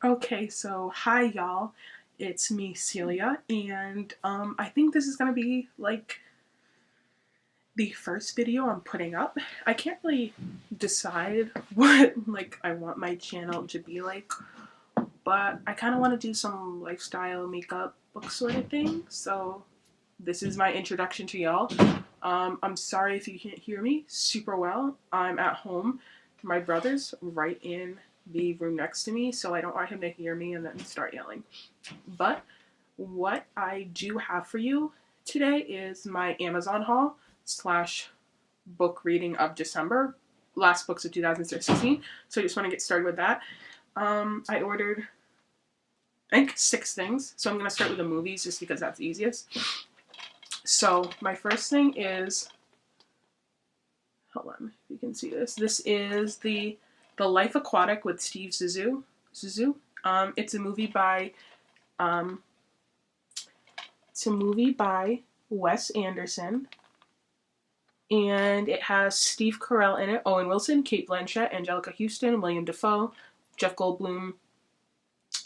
Okay, so hi y'all. It's me, Celia, and I think this is gonna be like the first video I'm putting up. I can't really decide what I want my channel to be like, but I kind of want to do some lifestyle makeup book sort of thing. So this is my introduction to y'all. I'm sorry if you can't hear me super well. I'm at home. My brother's right in the room next to me, so I don't want him to hear me and then start yelling. But what I do have for you today is my Amazon haul slash book reading of December, last books of 2016. So I just want to get started with that. I ordered, I think, 6 things. So I'm going to start with the movies just because that's easiest. So my first thing is, hold on, if you can see this. This is the Life Aquatic with Steve Zissou. It's a movie by Wes Anderson, and it has Steve Carell in it, Owen Wilson, Kate Blanchett, Angelica Houston, William Dafoe, Jeff Goldblum,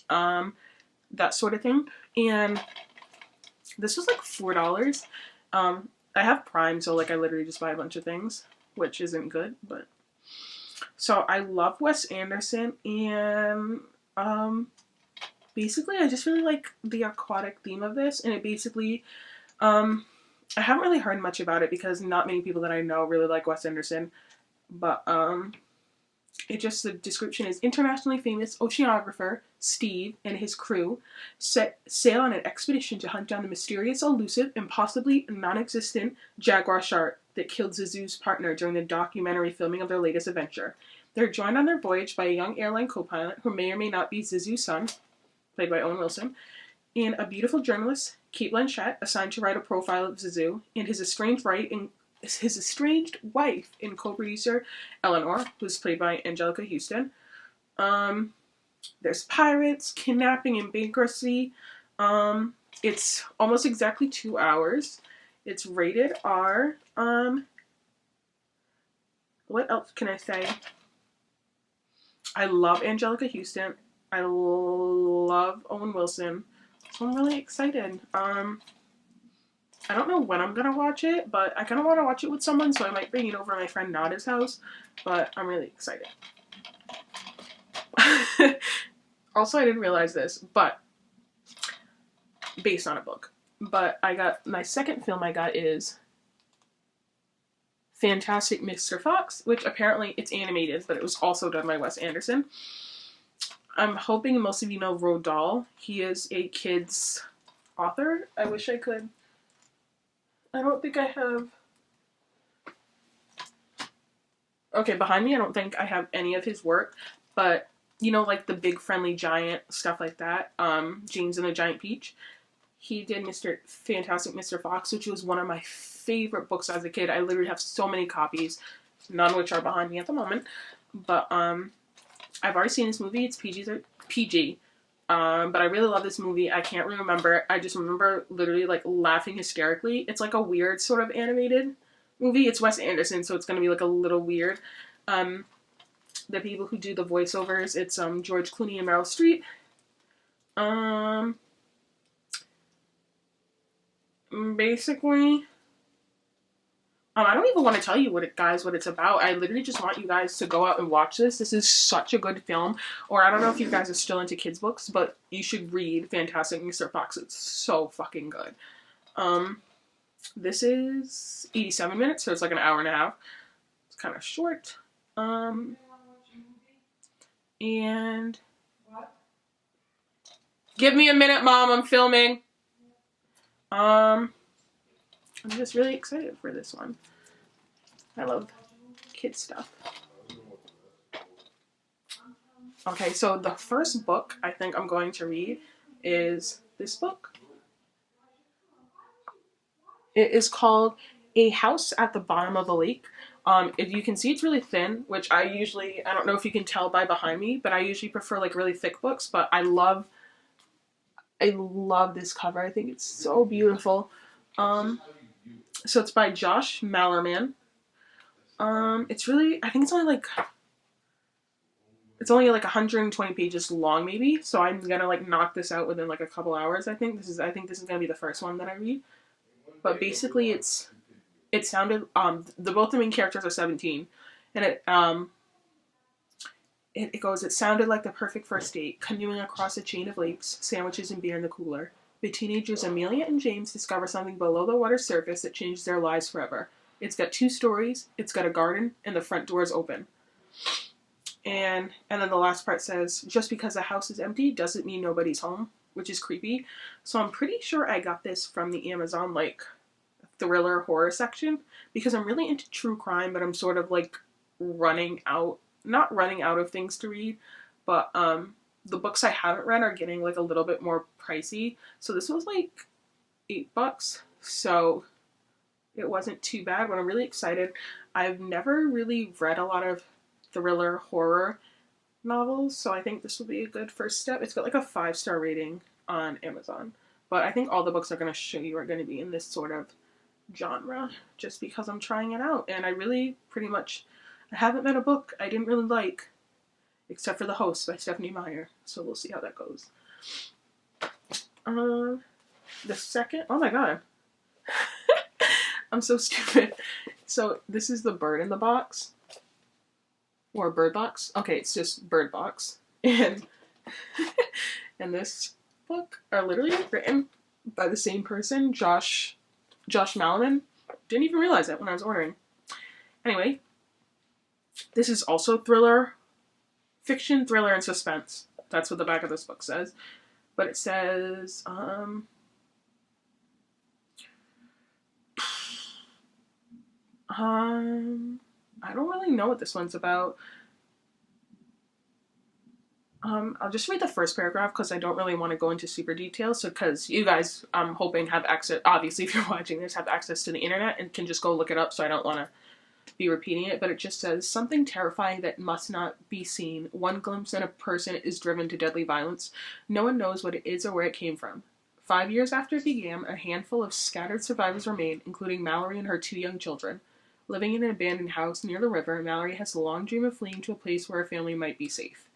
that sort of thing. And this was like $4. I have Prime, so I literally just buy a bunch of things, which isn't good, but so I love Wes Anderson, and basically I just really like the aquatic theme of this, and it basically I haven't really heard much about it because not many people that I know really like Wes Anderson, but the description is: internationally famous oceanographer Steve and his crew sail on an expedition to hunt down the mysterious, elusive, and possibly non-existent jaguar shark that killed Zissou's partner during the documentary filming of their latest adventure. They're joined on their voyage by a young airline co-pilot who may or may not be Zissou's son, played by Owen Wilson, and a beautiful journalist, Kate Blanchett, assigned to write a profile of Zissou, and his estranged wife and co-producer Eleanor, who's played by Angelica Houston. There's pirates, kidnapping, and bankruptcy. It's almost exactly 2 hours. It's rated R. What else can I say? I love Angelica Houston. I love Owen Wilson. So I'm really excited. I don't know when I'm gonna watch it, but I kind of want to watch it with someone, so I might bring it over to my friend Nada's house. But I'm really excited. Also, I didn't realize this, but based on a book. But my second film I got is Fantastic Mr. Fox, which apparently it's animated, but it was also done by Wes Anderson. I'm hoping most of you know Roald Dahl. He is a kid's author. I wish I could. I don't think I have. Okay, behind me, I don't think I have any of his work, but you know, like the Big Friendly Giant, stuff like that. James and the Giant Peach. He did Fantastic Mr. Fox, which was one of my favorite books as a kid. I literally have so many copies, none of which are behind me at the moment. But I've already seen this movie. It's PG. But I really love this movie. I can't really remember. I just remember literally laughing hysterically. It's like a weird sort of animated movie. It's Wes Anderson, so it's gonna be a little weird. The people who do the voiceovers, it's George Clooney and Meryl Streep. Basically, I don't even want to tell you what it's about. I literally just want you guys to go out and watch this. This is such a good film. Or I don't know if you guys are still into kids' books, but you should read Fantastic Mr. Fox. It's so fucking good. This is 87 minutes, so it's like an hour and a half. It's kind of short. And what? Give me a minute, Mom. I'm filming. I'm just really excited for this one. I love kid stuff. Okay, so the first book I think I'm going to read is this book. It is called A House at the Bottom of the Lake. If you can see, it's really thin, which I don't know if you can tell by behind me, but I usually prefer really thick books, but I love this cover. I think it's so beautiful. So it's by Josh Malerman. It's really, I think it's only It's only like 120 pages long, maybe. So I'm gonna like knock this out within like a couple hours. I think this is gonna be the first one that I read. But basically, it sounded the both the main characters are 17, and it goes. It sounded like the perfect first date, canoeing across a chain of lakes, sandwiches and beer in the cooler. The teenagers Amelia and James discover something below the water's surface that changes their lives forever. It's got 2 stories, it's got a garden, and the front door is open. And then the last part says, just because a house is empty doesn't mean nobody's home, which is creepy. So I'm pretty sure I got this from the Amazon like thriller horror section because I'm really into true crime, but I'm sort of like not running out of things to read, but the books I haven't read are getting like a little bit more pricey. So this was like $8. So it wasn't too bad, but I'm really excited. I've never really read a lot of thriller horror novels, so I think this will be a good first step. It's got like a 5-star rating on Amazon, but I think all the books are going to show you are going to be in this sort of genre just because I'm trying it out. And I really I haven't read a book I didn't really like except for The Host by Stephanie Meyer, so we'll see how that goes. The second, oh my god. I'm so stupid. So this is the Bird in the Box. Or Bird Box. Okay, it's just Bird Box. And this book are literally written by the same person, Josh Malaman. Didn't even realize that when I was ordering. Anyway, this is also fiction, thriller, and suspense. That's what the back of this book says. But it says, I don't really know what this one's about. I'll just read the first paragraph because I don't really want to go into super details. So, because you guys, I'm hoping, have access, obviously, if you're watching this, have access to the internet and can just go look it up, so I don't want to be repeating it. But it just says, something terrifying that must not be seen. One glimpse and a person is driven to deadly violence. No one knows what it is or where it came from. 5 years after it began, a handful of scattered survivors remain, including Mallory and her 2 young children. Living in an abandoned house near the river, Mallory has a long dream of fleeing to a place where her family might be safe.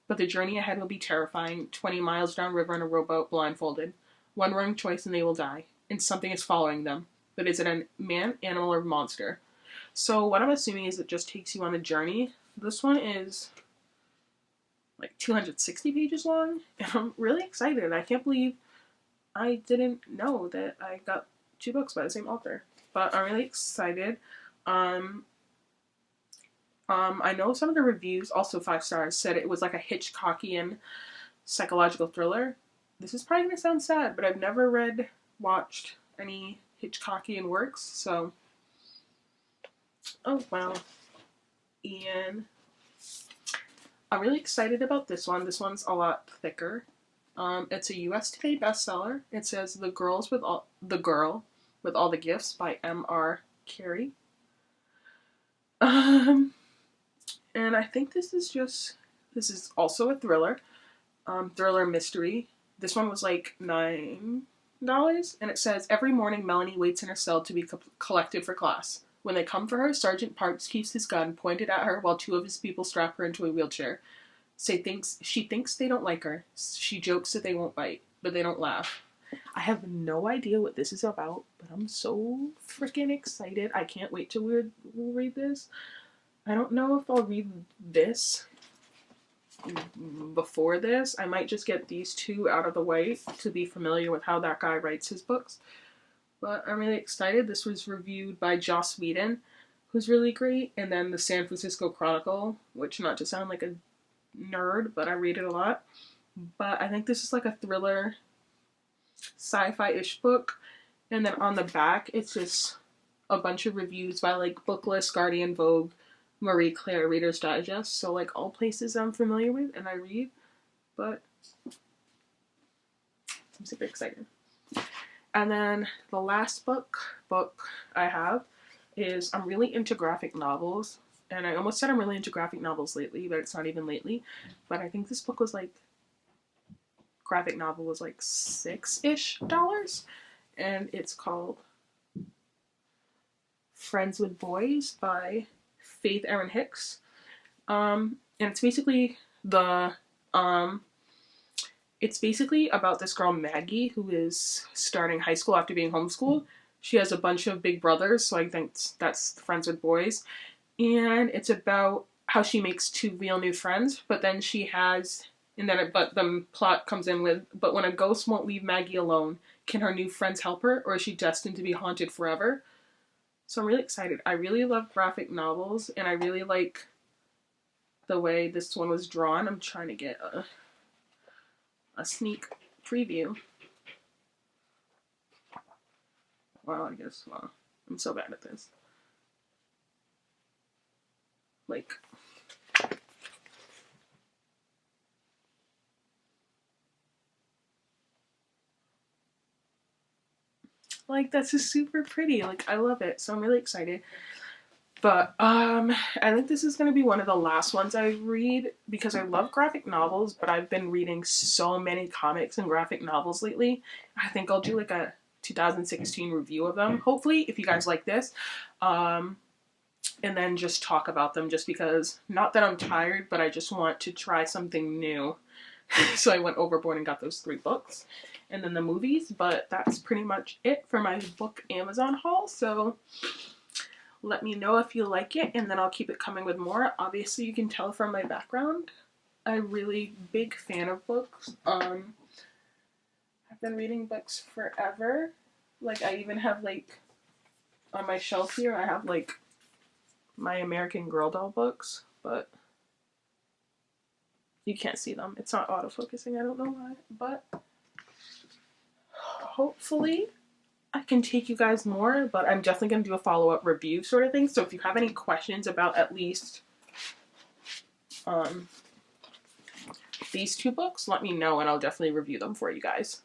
But the journey ahead will be terrifying, 20 miles downriver in a rowboat, blindfolded. One wrong choice and they will die. And something is following them. But is it a man, animal, or monster? So what I'm assuming is it just takes you on the journey. This one is like 260 pages long. And I'm really excited. I can't believe I didn't know that I got 2 books by the same author. But I'm really excited. I know some of the reviews, also 5 stars, said it was like a Hitchcockian psychological thriller. This is probably going to sound sad, but I've never watched any Hitchcockian works, so... Oh, wow. And I'm really excited about this one. This one's a lot thicker. It's a US Today bestseller. It says The Girl with All the Gifts by M.R. Carey. And I think this is also a thriller. Thriller mystery. This one was like $9. And it says, every morning Melanie waits in her cell to be collected for class. When they come for her, Sergeant Parks keeps his gun pointed at her while 2 of his people strap her into a wheelchair. She thinks they don't like her. She jokes that they won't bite, but they don't laugh. I have no idea what this is about, but I'm so freaking excited. I can't wait to read this. I don't know if I'll read this before this. I might just get these 2 out of the way to be familiar with how that guy writes his books. But I'm really excited. This was reviewed by Joss Whedon, who's really great. And then the San Francisco Chronicle, which, not to sound like a nerd, but I read it a lot. But I think this is like a thriller, sci-fi-ish book. And then on the back, it's just a bunch of reviews by like Booklist, Guardian, Vogue, Marie Claire, Reader's Digest. So like all places I'm familiar with and I read. But I'm super excited. And then the last book I have is, I'm really into graphic novels. And I almost said I'm really into graphic novels lately, but it's not even lately. But I think this book was like, graphic novel was like $6-ish. And it's called Friends with Boys by Faith Erin Hicks. And it's basically The it's basically about this girl Maggie who is starting high school after being homeschooled. She has a bunch of big brothers, so I think that's friends with boys. And it's about how she makes two real new friends, but then she has, but the plot comes in with, but when a ghost won't leave Maggie alone, can her new friends help her, or is she destined to be haunted forever? So I'm really excited. I really love graphic novels, and I really like the way this one was drawn. I'm trying to get a sneak preview. Well, I guess, well, I'm so bad at this. Like that's just super pretty. Like I love it. So I'm really excited. But I think this is going to be one of the last ones I read because I love graphic novels, but I've been reading so many comics and graphic novels lately. I think I'll do like a 2016 review of them. Hopefully, if you guys like this. And then just talk about them just because, not that I'm tired, but I just want to try something new. So I went overboard and got those 3 books. And then the movies, but that's pretty much it for my book Amazon haul. So let me know if you like it, and then I'll keep it coming with more. Obviously, you can tell from my background, I'm a really big fan of books. I've been reading books forever. Like, I even have, like, on my shelf here, I have, like, my American Girl doll books, but you can't see them. It's not autofocusing, I don't know why, but hopefully I can take you guys more, but I'm definitely going to do a follow-up review sort of thing. So if you have any questions about at least these 2 books, let me know and I'll definitely review them for you guys.